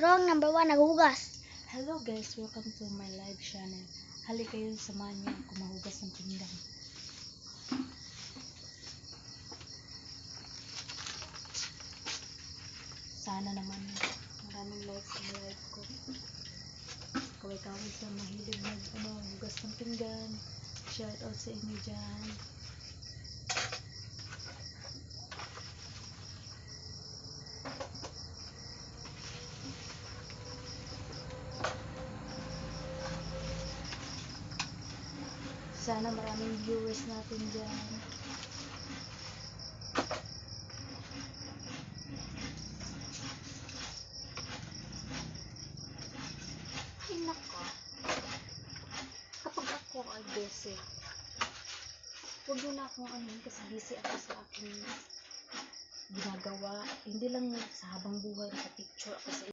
Wrong, number 1, naghugas. Hello guys, welcome to my live channel. Hali kayo, samahan niyo ako mahugas ng pinggan. Sana naman maraming likes sa live ko. Kaway-kaway sa mahilig hugas ng pinggan. Shout out sa inyo dyan. Sana maraming viewers natin dyan. Ay nako. Kapag ako ay busy, huwag nyo na akong kasi busy ako sa aking ginagawa. Hindi lang sa habang buhay, sa picture ako sa